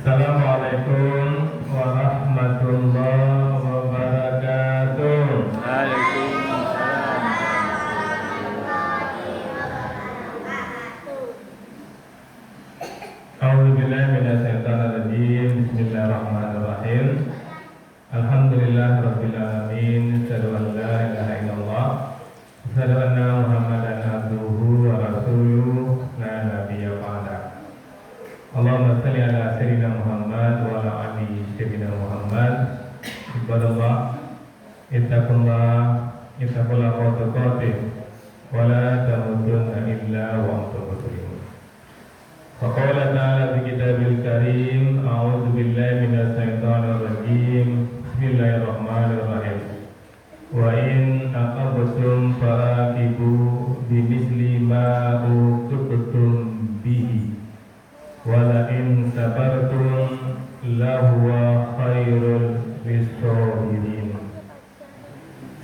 Assalamualaikum warahmatullahi wabarakatuh. Waalaikumsalam. A'udzubillahi minasyaitonirrajim. Bismillahirrahmanirrahim. Alhamdulillahirabbil alamin. Asyhadu an la ilaha illallah. Asyhadu anna Muhammadan abduhu wa rasuluh. La nabiyya ba'da. Allahumma shalli ala sayyidina Muhammad wa ala ali sayyidina Muhammad. Ibadallah, ittaqullah wa tuqatih wa la tamutunna illa wa antum muslimun. Faqala ta'ala fi kitabil karim, a'udzu billahi minasy syaithanir rajim. Bismillahirrahmanirrahim. Wa in aqabtum fa'aqibu bimisli ma uqibtum bihi wa la in sabartum lahuwa khairul lisabirin.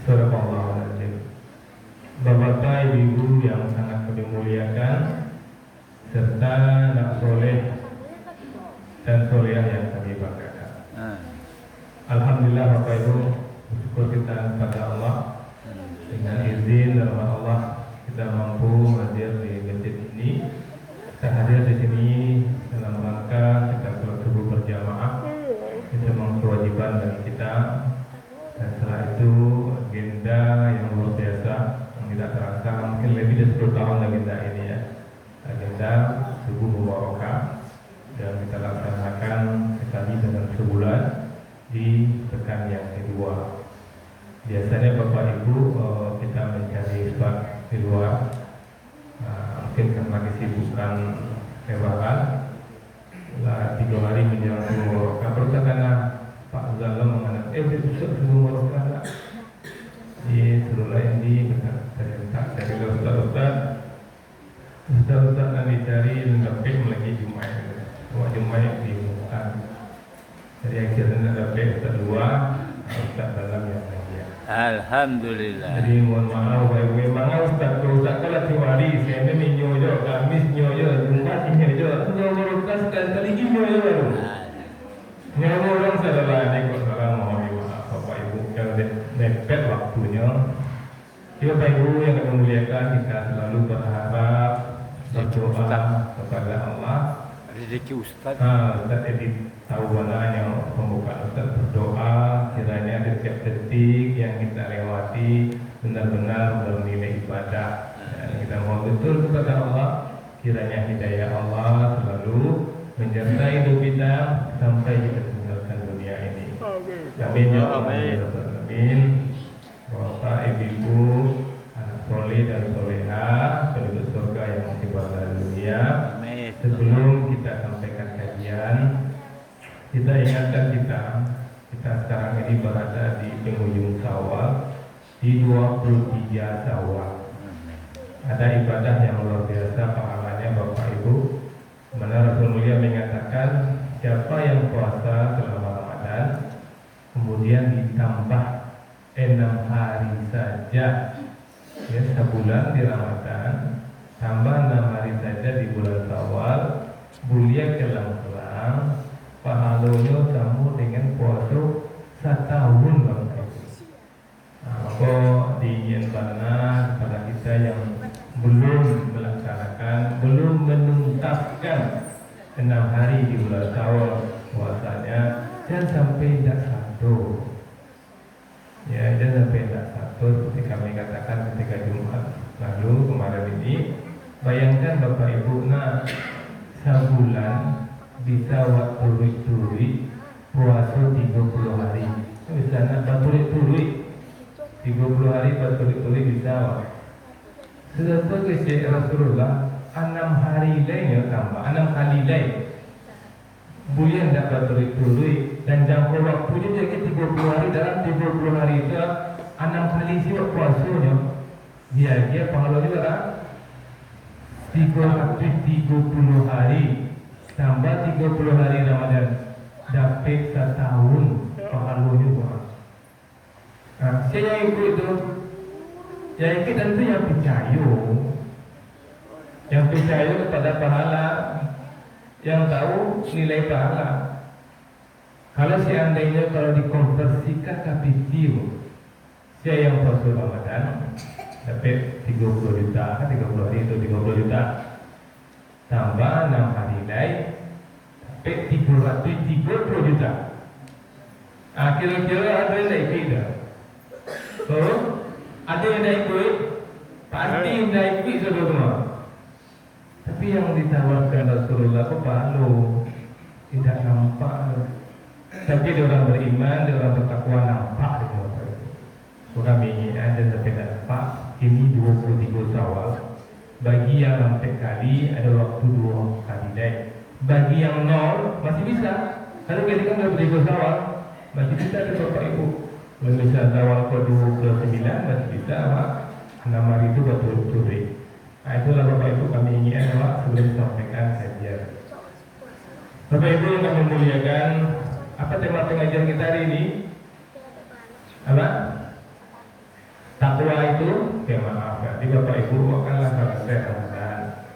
Subhanallah. Bapak Ibu yang sangat kami muliakan, serta anak soleh dan solehah yang kami banggakan. Alhamdulillah Bapak Ibu, bersyukur kita kepada Allah. Dengan izin dan rahmat Allah kita mampu hadir di masjid ini. Kita hadir di sini dalam rangka kita sholat subuh berjamaah. Itu memang kewajiban bagi kita. Dan setelah itu agenda yang luar biasa yang tidak terasa, mungkin lebih dari 10 tahun agenda ini ya. Agenda subuh mubarakah yang kita laksanakan sekali dalam sebulan di pekan yang kedua. Biasanya Bapak Ibu kita mencari spot di luar, mungkin karena kesibukan lebaran, 3 hari menjelang subuh mubarakah. Berkah karena Pak Zalam mengatakan, besok subuh mubarakah. Di seluruh lain di dari Ustaz yang dicari lebih lagi Jumat, Jumat diumumkan. Jadi akhirnya lebih kedua Ustaz dalam yang lainnya. Alhamdulillah. Jadi mohon maaf, memang Ustaz kalau tiwari saya ini nyoyo, Kamis nyoyo, Jumat nyoyo, sudah merupakan sekali nyoyo baru. Nyoyo orang saudara ini kok sekarang mohon maaf Bapak Ibu yang mepet waktunya. Ya Bapak Ibu yang kami muliakan, kita selalu berharap berdoa kepada Allah. Rezeki Ustaz. Ustaz Edit tahu banyak pembukaan Ustaz berdoa kiranya setiap detik yang kita lewati benar-benar bernilai ibadah. Dan kita mohon betul kepada Allah kiranya hidayah Allah selalu menyertai hidup kita sampai kita tinggalkan dunia ini. Amin ya Allah. Amin. Bapak Ibu, anak soleh dan solehah, penduduk surga yang masih pada dunia. Sebelum kita sampaikan kajian, kita ingatkan kita sekarang ini berada di penghujung Syawal, di 23 Syawal. Ada ibadah yang luar biasa pahalanya Bapak Ibu. Mana Rasul Mulia mengatakan siapa yang puasa selama Ramadan kemudian ditambah 6 hari saja ya, sebulan di Ramadan tambah 6 hari saja di bulan Syawal, mulia kelang-kelang pahalanya sama dengan puasa setahun Bapak Ibu. Maka diinginkan kepada kita yang belum melaksanakan, belum menuntaskan 6 hari di bulan Syawal puasanya, jangan sampai tidak satu. Ya, jangan sampai tidak satu seperti kami katakan ketika Jumat lalu kemarin ini. Bayangkan Bapak Ibu, sebulan bisa waktu turi puasa 30 hari. Bisa nak turi 30 hari turi bisa. Sedangkan ke Rasulullah 6 hari lainnya tambah 6 kali lain. Bulan dapat turi dan jangka waktunya jadi 30 hari. Dalam 30 hari itu 6 kali siap puasanya. Dia pahalanya berapa? 330 hari tambah 30 hari Ramadan dapat setahun pahalanya buat. Saya yang ikut itu, yang ikut tentu yang percaya kepada pahala yang tahu nilai pahala. Kalau seandainya kalau dikonversikan ke video, saya yang puasa Ramadan dapat 30 juta, 30 hari itu 30 juta, tambah 6 hari lain dapat 330 juta. Kira-kira ada yang naik tidak? So, ada yang naik duit, pasti naik duit semua. Tapi yang ditawarkan Rasulullah itu palu, tidak nampak. Tapi dia orang beriman, dia orang bertakwa nampak di bawah itu. So kami ingin ada sampai nampak. Ini 23 Syawal. Bagi yang sampai kali ada waktu 2 kali naik. Bagi yang 0 masih bisa. Kalau kita kan 23 Syawal masih bisa ada Bapak Ibu. Kalau bisa Syawal ke 29 masih bisa Pak. 6 hari itu betul-betul. Nah itulah Bapak Ibu kami ingin Pak sebelum sampaikan kajian. Bapak Ibu yang kami muliakan, apa tema pengajian kita hari ini? Apa? Takwa itu, maaf. Jadi Bapak Ibu akanlah selesai Ramadan.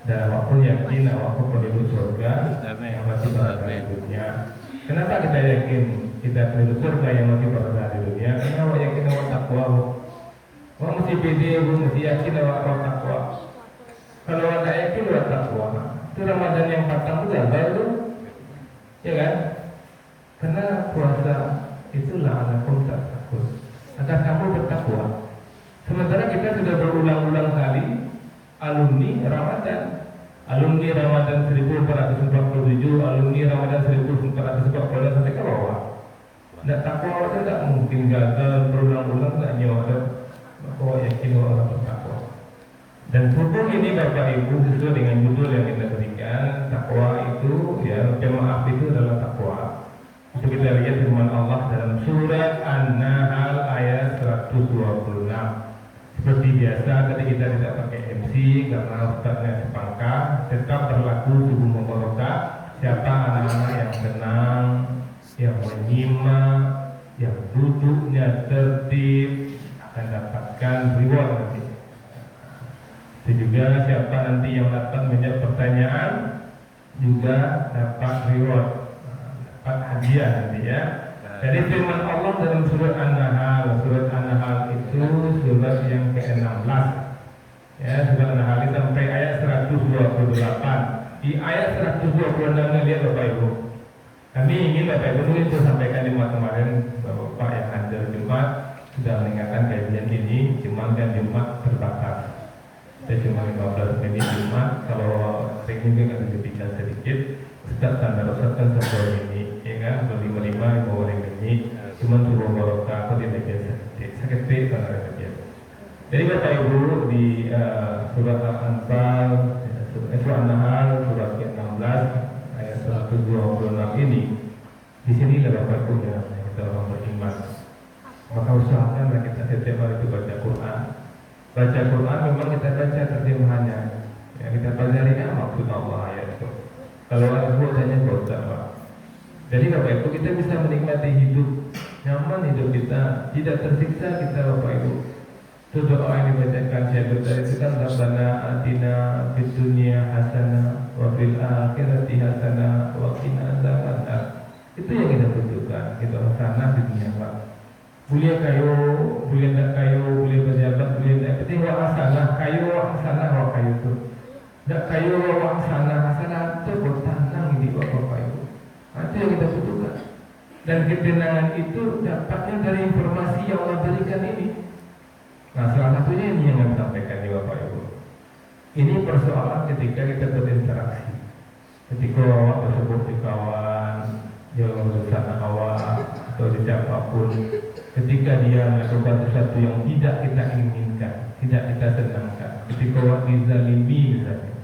Dan waktu yakin waktu penduduk surga yang masih berada di dunia. Kenapa kita yakin kita penduduk surga yang masih berada di dunia? Karena awak yakin awak takwa. Awak mesti pede, mesti yakin awak takwa. Kalau awak tak yakin awak takwa, itu Ramadan yang patang itu gagal tu, ya kan? Karena puasa itulah anakum tak takut. Agar kamu bertakwa. Sementara kita sudah berulang-ulang kali alumni Ramadan 1447, alumni Ramadan 1440 sampai ke bawah. Tidak takwa itu tak mungkin gagal berulang-ulang tak nyawa. Maka yakin orang bertakwa. Dan hukum ini Bapak Ibu sesuai dengan judul yang kita berikan, takwa itu ya, jemaah itu adalah takwa. Itu kita lihat firman Allah dalam surat An-Nahl ayat 126. Seperti biasa tadi kita tidak pakai MC karena ustaznya sepangkat, tetap berlaku subuh mubarakah. Siapa anak-anak yang tenang, yang menyimak, yang duduknya tertib akan dapatkan reward nanti. Itu juga siapa nanti yang dapat menjawab pertanyaan juga dapat reward, dapat hadiah nanti ya. Jadi firman Allah dalam surat An-Nahl, itu surat yang ke-16. Ya, surat An-Nahl sampai ayat 128. Di ayat 126 lihat Bapak Ibu. Kami ingin Bapak Ibu itu sampaikan di kemarin Bapak yang hadir Jumat sudah mengingatkan kajian ini, cuma kan Jumat terbatas. Saya cuma 15 menit Jumat, kalau tekniknya kan lebih sedikit. Ustaz tanda Ustaz kan 10 menit, ya kan? 55 menit, cuma suruh barokah, aku tidak biasa sakit karena kerja. Jadi Bapak Ibu di surat Al-Anfal, surat An-Nahl, surat ke-16 ayat 126 ini, di sini lah Bapak Ibu yang kita orang beriman. Maka usahakanlah kita setiap hari itu baca Quran. Baca Quran memang kita baca terjemahannya. Ya, kita pelajari maksud Allah ayat itu. Kalau ayat itu hanya dosa, Pak. Jadi Bapak Ibu kita bisa menikmati hidup nyaman, hidup kita tidak tersiksa kita Bapak Ibu. Itu doa yang dibacakan saya itu kan Rabbana atina fid dunya hasanah wa fil akhirati hasanah wa qina adzabannar. Itu yang kita butuhkan, itu hasanah di dunia, Pak. Boleh kayu, boleh tak kayu, boleh berjabat, boleh tak. Penting wa hasanah, kayu wa hasanah wa kayu tu. Tak kayu wa hasanah tu bertanam di Bapak Ibu. Itu yang kita butuhkan. Dan ketenangan itu dapatnya dari informasi yang Allah berikan ini. Nah, salah satunya ini yang saya sampaikan di Bapak Ibu. Ini persoalan ketika kita berinteraksi. Ketika awak bersebut di kawan, jangan berusaha awak atau di siapapun. Ketika dia melakukan sesuatu yang tidak kita inginkan, tidak kita senangkan. Ketika awak dizalimi misalnya,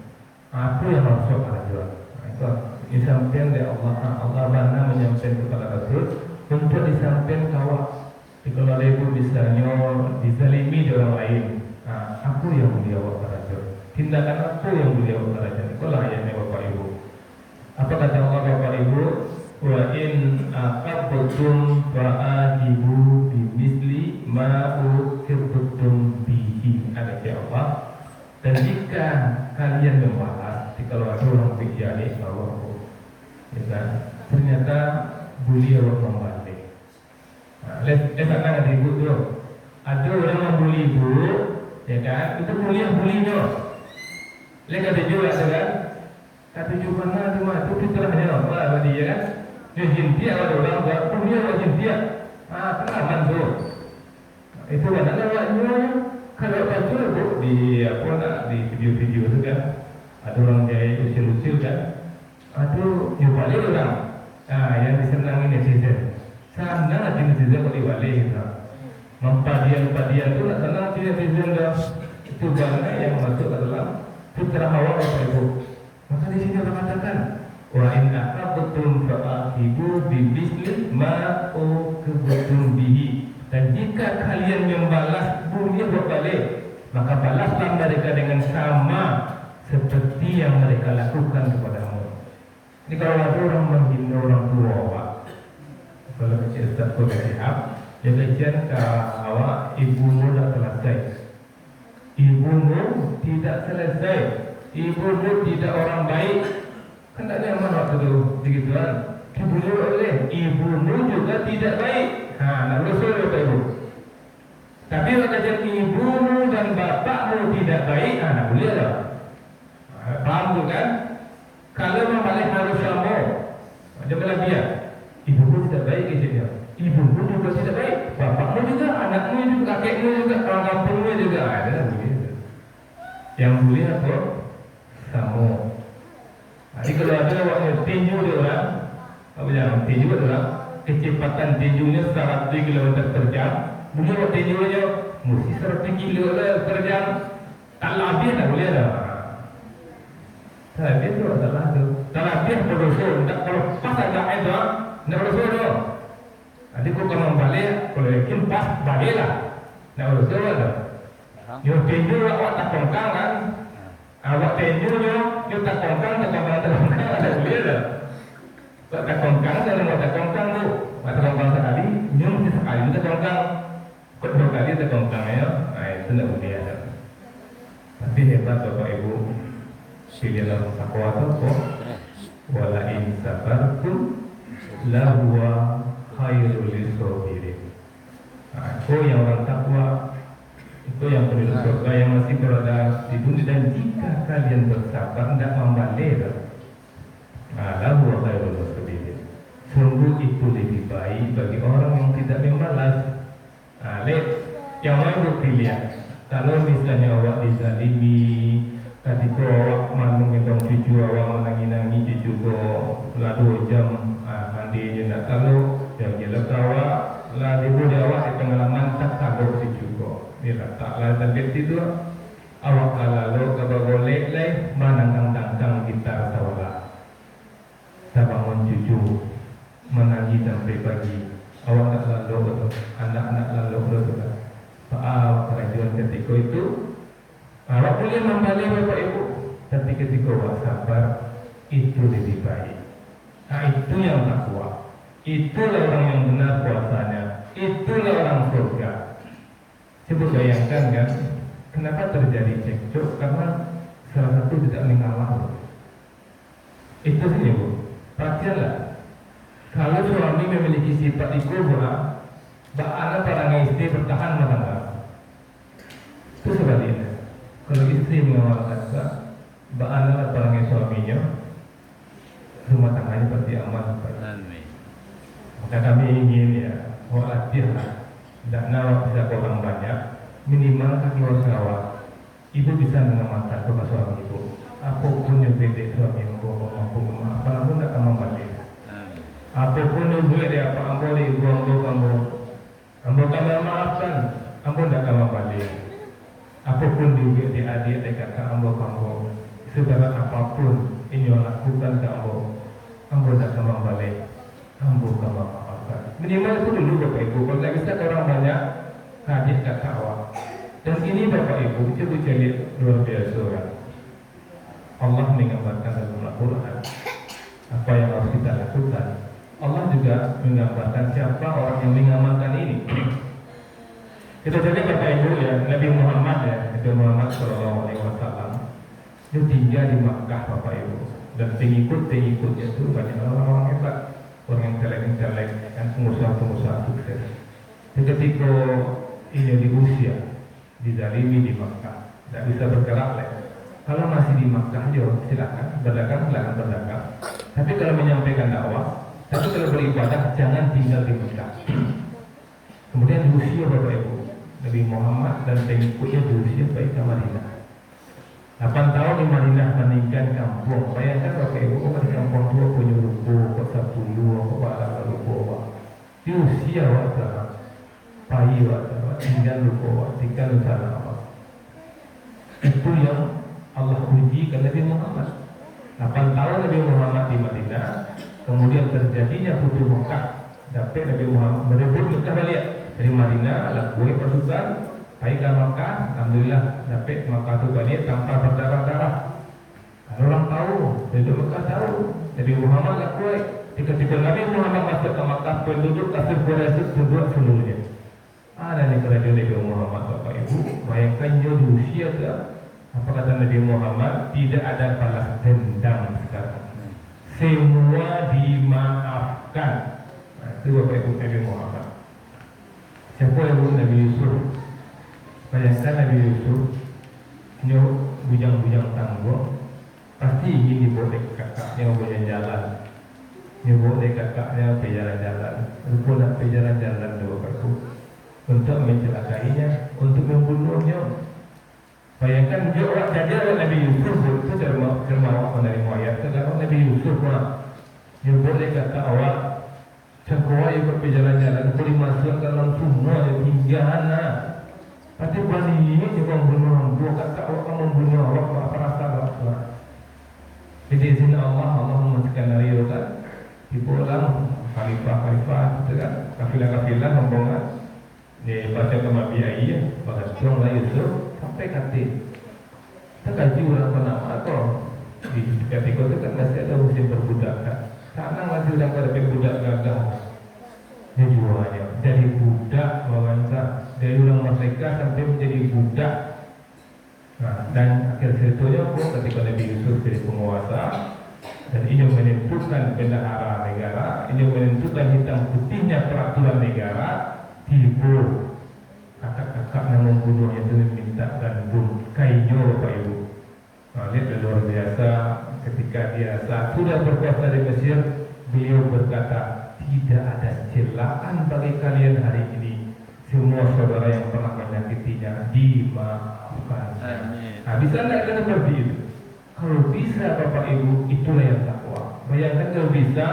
apa yang harus awak jual? Itu disampaikan dari Allah Bana menyampaikan kepada Rasul untuk disampaikan kawak. Kalau ibu misalnya dizalimi di orang lain, apa yang beliau awak Rasul? Tindakan apa yang beliau awak Rasul? Itulah ayatnya Bapak Ibu. Apa kata Allah Bapak Ibu? Wa in aqabtum fa'ajibu bimisli ma ukirtum bihi. Ada Allah. Dan jika kalian membalas, kalau ada orang bicara bahwa Nah, ternyata beliau membalik. Nah, lihat sana ada ibu tu. Ada orang membuli ibu, ya kan? Itu bulinya. Lihat ada juga kan? Kata juga mana tu mah? Tu fitrahnya apa dia kan? Dia jintia ada orang buat punya orang jintia. Pengalaman tu. Itu mana awaknya? Kalau baca tu di apa nak di video-video tu kan? Ada orang jahit usil-usil kan? Aduh, yang balik orang. Yang disenangi netizen. Sana netizen boleh balik gitu. Mempadian-padian tu nak senang netizen dah. Itu banyak yang masuk ke dalam fitrah awak apa itu. Maka di sini Allah katakan, wa in aqabtum fa'aqibu bimisli ma uqibtum bihi. Dan jika kalian membalas boleh buat balik, maka balaslah mereka dengan sama seperti yang mereka lakukan kepadamu. Ini kalau ada orang menghina orang tua awak, kalau kecil Ustaz kau bersiap, dia kajian ke awak, ibumu tak selesai, ibumu tidak selesai, ibumu tidak orang baik, kan tak ada yang mana waktu itu begituan. Ibumu oleh ibumu juga tidak baik. Nak usul apa ibu? Tapi kalau kajian ibumu dan bapakmu tidak baik, nak boleh tak? Paham tu kan? Kalau membalik harus sama, dia berlebihan. Ibu pun tidak baik dia. Ibu pun juga tidak baik. Bapakmu juga, anakmu juga, kakekmu juga, orang kampungmu juga. Ada begitu. Yang boleh apa? Sama. Jadi kalau ada waktu tinju dia orang, apa yang tinju dia orang, kecepatan tinjunya 100 km per jam. Mungkin waktu tinjunya mesti 100 km per jam. Tak lebih tak boleh dah. Tapi itu adalah tu. Terlebih berdosa. Kalau pas agak itu, nak berdosa tu. Nanti kau kalau balik, kalau yakin pas baliklah. Nak berdosa tu. Yang tinju awak tak kongkang kan? Awak tinjunya, you tak kongkang, tak kongkang, ada boleh dah. Tak kongkang, jangan tak kongkang tu. Tak kongkang sekali, you mesti sekali tak kongkang. Kedua kali tak kongkang ya. Itu tak boleh ada. Tapi hebat Bapak Ibu. Pilihlah takwa itu wala in sabartum lahuwa khairul lisabirin. Itu yang orang takwa, itu yang penduduk surga yang masih berada di dunia. Dan jika kalian bersabar tidak membalik, lahuwa khairul lisabirin. Sungguh itu lebih baik bagi orang yang tidak membalas. Lihat yang mana pilihan. Kalau misalnya awak dizalimi, tadi tu awak malu gendong cucu awak menangi-nangi cucu ko lah 2 jam mandi je nak tahu yang jelas awak lah ibu dia awak di pengalaman tak sanggup cucu ko dia letaklah tablet tidur awak kalau kalau boleh leh manang-tang kita sawala tak bangun cucu menangi sampai pagi awak tak lalu betul anak-anak lalu betul awak kerajuan ketika itu awak boleh membalik Bapak Ibu, tapi ketika awak sabar itu lebih baik. Itu yang takwa. Itulah orang yang benar puasanya. Itulah orang surga. Coba bayangkan kan, kenapa terjadi cekcok? Karena salah satu tidak mengalah. Itu sih Bu. Perhatianlah. Kalau suami memiliki sifat ikubah, bagaimana para istri bertahan masalah? Itu sebaliknya. Kalau istri mengawal kata, bagaimana barangnya suaminya, rumah tangganya pasti aman. Amin. Maka kami ingin ya, latihlah. Tidak nak bisa orang banyak, minimal kaki awak. Ibu bisa mengamalkan kepada suami ibu. Apapun yang bedek suami ibu, apapun tidak akan membalik. Apapun yang buat dia apa, ambo ibu, ambo kamu maafkan, ambo tidak akan membalik. Apapun juga di adik dia kata ambo kamu segala apapun ini lakukan ke ambo tak akan balik, ambo kamu maafkan. Minimal itu dulu Bapak Ibu. Kalau tak bisa orang banyak adik kata awak. Dan ini Bapak Ibu kita lihat luar biasa kan. Allah menggambarkan dalam Al-Quran apa yang harus kita lakukan. Allah juga menggambarkan siapa orang yang mengamalkan ini. Kita jadi Bapak Ibu ya, Nabi Muhammad ya, Nabi Muhammad SAW, dia tinggal di Makkah Bapak Ibu, dan pengikut-pengikutnya itu banyak orang-orang pengusaha sukses. Ketika ini di usia, dizalimi di Makkah, tidak bisa bergerak lagi. Kalau masih di Makkah, silakan berdagang. Tapi kalau menyampaikan dakwah, tapi kalau beribadah jangan tinggal di Makkah. Kemudian di usia Bapak Ibu, Nabi Muhammad dan pengikutnya di usia baik ke Madinah. 8 tahun di Madinah meninggalkan kampung. Bayangkan Bapak Ibu, di kampung tua punya ruko, kota puluh, kepala ruko. Di usia waktu bayi waktu tinggal ruko, tinggal sana. Itu yang Allah uji ke Nabi Muhammad. 8 tahun Nabi Muhammad di Madinah, kemudian terjadinya Futuh Mekah. Dapat Nabi Muhammad merebut Mekah balik dari Madinah, lakukan pasukan, baik ke Mekah. Alhamdulillah dapat Mekah itu balik tanpa berdarah-darah. Kalau orang tahu, dari Mekah tahu Nabi Muhammad lakukan. Ketika Nabi Muhammad masuk ke Mekah, penduduk kafir Quraisy berbuat seluruhnya. Ada nih kerajaan Nabi Muhammad, Bapak Ibu. Bayangkan di usia ke apa kata Nabi Muhammad, tidak ada balas dendam sekarang. Semua dimaafkan. Itu Bapak Ibu Nabi Muhammad. Siapa yang Nabi Yusuf? Bayangkan Nabi Yusuf nyok bujang-bujang tangguh, pasti ingin dibawa ke kakaknya punya jalan. Nyobok dari kakaknya ke jalan-jalan. Rupa nak ke jalan-jalan Bapak Ibu, untuk mencelakainya, untuk membunuhnya. Bayangkan dia orang jaga Nabi Yusuf itu termawa menerima ayat. Kalau Nabi Yusuf dia boleh kata awak cakwa ikut berjalan-jalan boleh masuk dalam semua yang tinggalana. Tapi bani ini dia membunuh dua kata awak kamu membunuh awak apa rasa awak. Jadi izin Allah menskenario kan dipulang khalifah itu kan kafilah rombongan dia baca ke Mabiai bahas dong lah Yusuf sampai kata terkaji orang penama atau di ketika itu kan masih ada musim perbudakan. Karena masih udah pada budak gagal dia jualnya dari budak wawancara dari orang merdeka sampai menjadi budak. Nah, dan akhir ceritanya pun ketika Nabi Yusuf jadi penguasa dan ini menentukan bendahara negara, ini menentukan hitam putihnya peraturan negara, tiba kakak-kakak yang membunuhnya itu minta gandum kainyo Bapak Ibu. Nah, lihat luar biasa ketika dia saat sudah berkuasa di Mesir, beliau berkata, tidak ada celaan bagi kalian hari ini. Semua saudara yang pernah menyakitinya dimaafkan. Nah, bisa tidak kan seperti itu? Kalau bisa Bapak Ibu, itulah yang takwa. Bayangkan kalau bisa,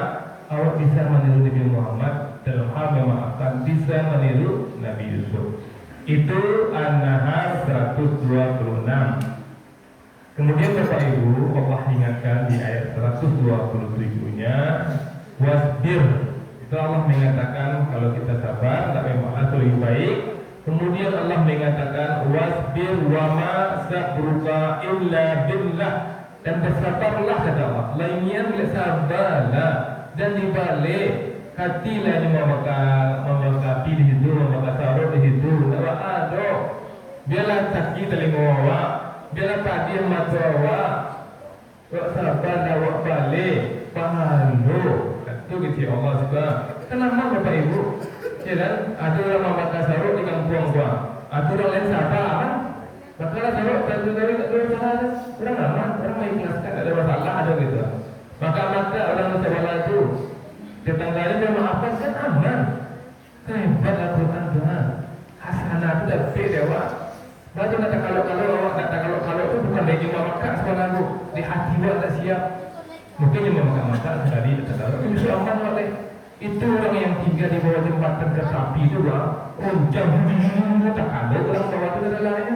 awak bisa meniru Nabi Muhammad dalam hal memaafkan, bisa meniru Nabi Yusuf. Itu An-Nahl 126. Kemudian Bapak Ibu, Allah ingatkan di ayat 127-nya, wasbir. Itu Allah mengatakan kalau kita sabar, tak memang lebih baik. Kemudian Allah mengatakan wasbir wa ma sabruka illa billah, dan bersabarlah kata Allah. Lainnya sabarlah dan dibalik hatilah yang memaka pilih itu, memaka taruh di situ. Tak ada. Biarlah sakit telinga awak, biarlah padi mata awak. Wak sabar awak balik pahalu. Itu gitu Allah juga. Kenapa Bapak Ibu? Ya kan? Ada orang memaka taruh di kampung gua. Ada orang lain sabar kan? Maka taruh dari salah orang aman, orang mengikhlaskan, ada masalah ada gitu. Maka orang sabar itu tetangganya dia maafkan kan aman. Hebat Al-Quran Tuhan. Hasanah itu dapat dewa. Baca kata kalau awak kata kalau itu bukan dari cuma makan sekolah bu, di hati buat tak siap. Mungkin yang makan tadi kata itu aman oleh. Itu orang yang tinggal di bawah jembatan kereta api itu bang, jam tak ada orang bawah itu ada lainnya.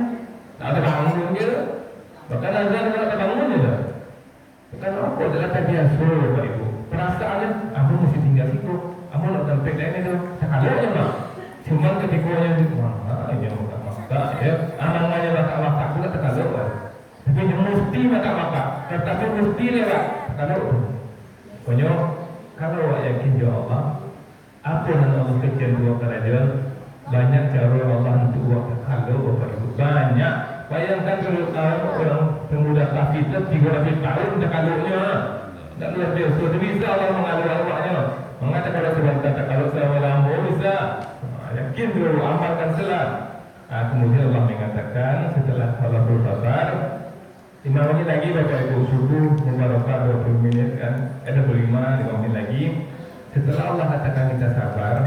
Tak ada bangun gitu. Bahkan ada tak bangun juga. Bukan apa adalah biasa Bapak Ibu. Perasaannya, aku mesti tinggal situ. Aku nak sampai lain itu. Tak ada aja bang. Cuma ketika yang di mana, ini maka ya, amangannya maka pula tak ada. Tapi dia mesti maka. Tetapi mesti lewat. Tak ada. Pokoknya kalau awak yakin ya Allah, apa yang Allah kecil dua kerajaan, banyak cara Allah untuk awak kalau Bapak Ibu banyak. Bayangkan kalau orang pemuda kafir 30 tahun tak kaluknya, tak luar biasa. Bisa Allah mengalir awaknya. Mengatakan kalau sebentar tak kaluk selama lama, miskin dulu, amalkan selam. Kemudian Allah mengatakan setelah Allah bersabar, 5 menit lagi Bapak Ibu subuh mubarakah 20 menit kan, ada 5 menit lagi. Setelah Allah katakan kita sabar,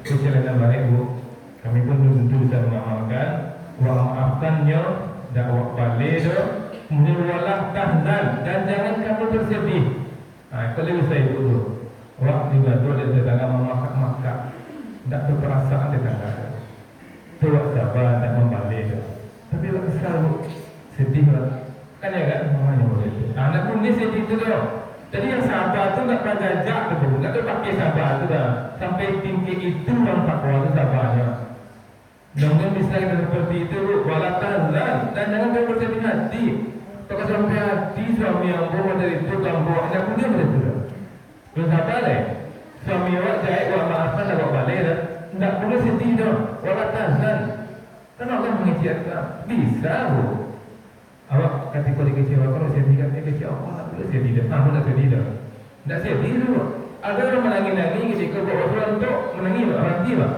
perjalanan Bapak Ibu, kami pun belum tentu bisa mengamalkan. Wa maafkannya, dakwah balik do, kemudian walah tahzan, dan jangan kamu bersedih. Kalau saya dulu, waktu juga ada tetangga memasak-masak, tidak berperasaan tetangga. Tuak sabar tak membalik. Tapi lah kesal, sedih lah. Kan ya kan, mamanya boleh. Anak pun ni sedih tu dah. Jadi yang sabar tu tak pernah jajak tu, tak tu pakai sabar tu dah. Sampai tinggi itu orang takwa tu sabarnya. Jangan misalnya seperti itu, walatan dan jangan bersedih hati. Kalau sampai hati suami yang bawa dari itu dan bawa anak pun dia boleh tu dah. Kalau sabar deh, suami awak jahit, awak maafkan, awak balik dah. Tak boleh sedih dah, walatan dan kan Allah mengizinkan bisa bu. Awak ketika dikecewakan, kalau sedih kan dia kecewa, tak boleh sedih dah, tak boleh sedih dah. Tak sedih dulu. Ada orang menangis-nangis ketika bawa orang tu menangis, orang tiba.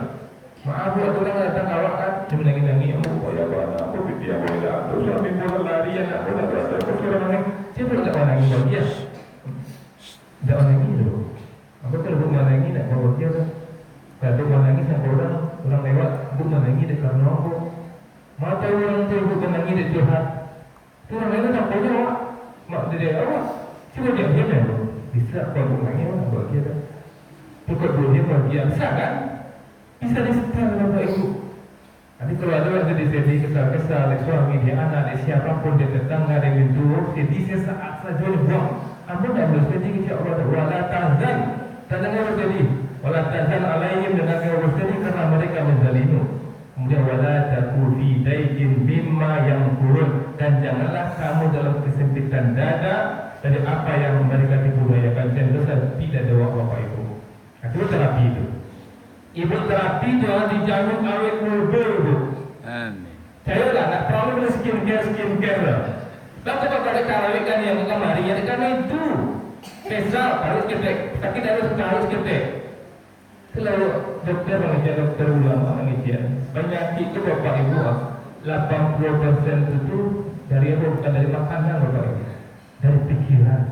Maaf buat orang datang awak kan, dia menangis-nangis. Oh ya Allah, aku pergi awak dah. Terus suami bola lari, anak bola berasa. Terus orang menangis, siapa tak orang nangis buat dia? Tak orang nangis dulu. Apa kalau buat menangis tak bawa dia kan? Kalau orang nangis yang orang lewat, buat menangis dekat karena aku. Mata orang tu buat menangis dekat Tuhan. Tu orang lain tak boleh awak. Mak dia awak. Cuba diam-diam ya. Bisa kalau buat menangis awak buat dia dah. Tukar dunia buat dia. Bisa kan? Bisa disetel Bapak Ibu. Nanti kalau ada orang jadi sedih, kesal-kesal, suami dia, anak dia, siapapun dia tetangga dia itu sedih sesaat saja dia buang. Ampun tak boleh sedih kepada Allah. Wala tahzan. Tak jangan bersedih. Wala tahzan alaihim, dengan kau bersedih karena mereka menzalimu. Kemudian wala taku fi daikin mimma yang kurun, dan janganlah kamu dalam kesempitan dada dari apa yang mereka dibudayakan dan dosa tidak ada Bapak Ibu. Itu terapi itu. Ibu terapi jangan dijamin awet muda itu. Amin. Saya lah nak problem skincare lah. Tapi kalau ada karawikan yang kemari, ya karena itu pesal harus ketek, sakit harus ketek. Selalu dokter mengajar, dokter ulama mengajar. Penyakit itu Bapak Ibu 80% itu dari apa? Bukan dari makanan Bapak Ibu, dari pikiran.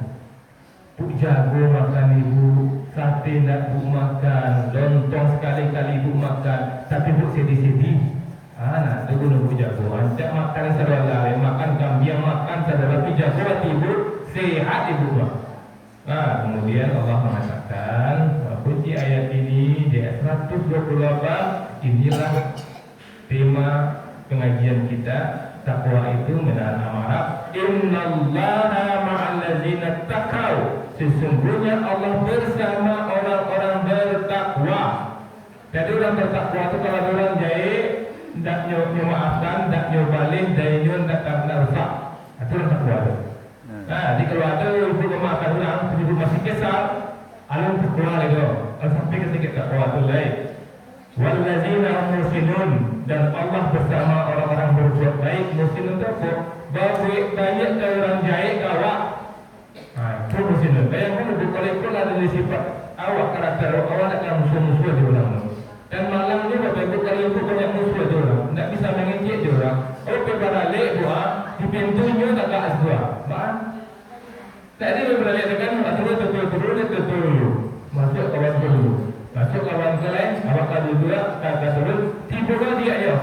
Bu jago makan ibu, sate nak bu makan, lontong sekali-kali bu makan, tapi bu sedih-sedih. Nah, itu guna bu jago. Ancak makan sarwala, makan kambing, makan sarwala, tapi jago hati ibu, sehat ibu. Nah, kemudian Allah mengatakan, kunci ayat ini di ayat 128, inilah tema pengajian kita. Takwa itu menahan amarah. Innallaha ma'al ladzina taqaw. Sesungguhnya Allah bersama orang-orang bertakwa. Jadi orang bertakwa itu kalau ada orang jahit, tak memaafkan, tak balik, dayun, tak rusak. Itu orang takwa itu. Nah, jadi kalau ada ibu memaafkan orang, ibu masih kesal, alam takwa itu. Sampai ketika takwa itu lain. Wallazina hum muhsinun, dan Allah bersama orang-orang berbuat baik. Muhsinun itu apa? Banyak orang jahit kawak. Itu muhsinun. Bayangkan kalau ada sifat awak, karakter awak akan musuh-musuh di orang. Dan malamnya Bapak Ibu kalau itu banyak musuh di orang, tidak bisa mengejek di orang. Oh berbalik buat di pintunya tak ada sebuah. Tadi berbalik dengan betul. Masuk kawan dulu. Masuk kawan ke lain, awak kadu dua, kata turun, tiba dia ya.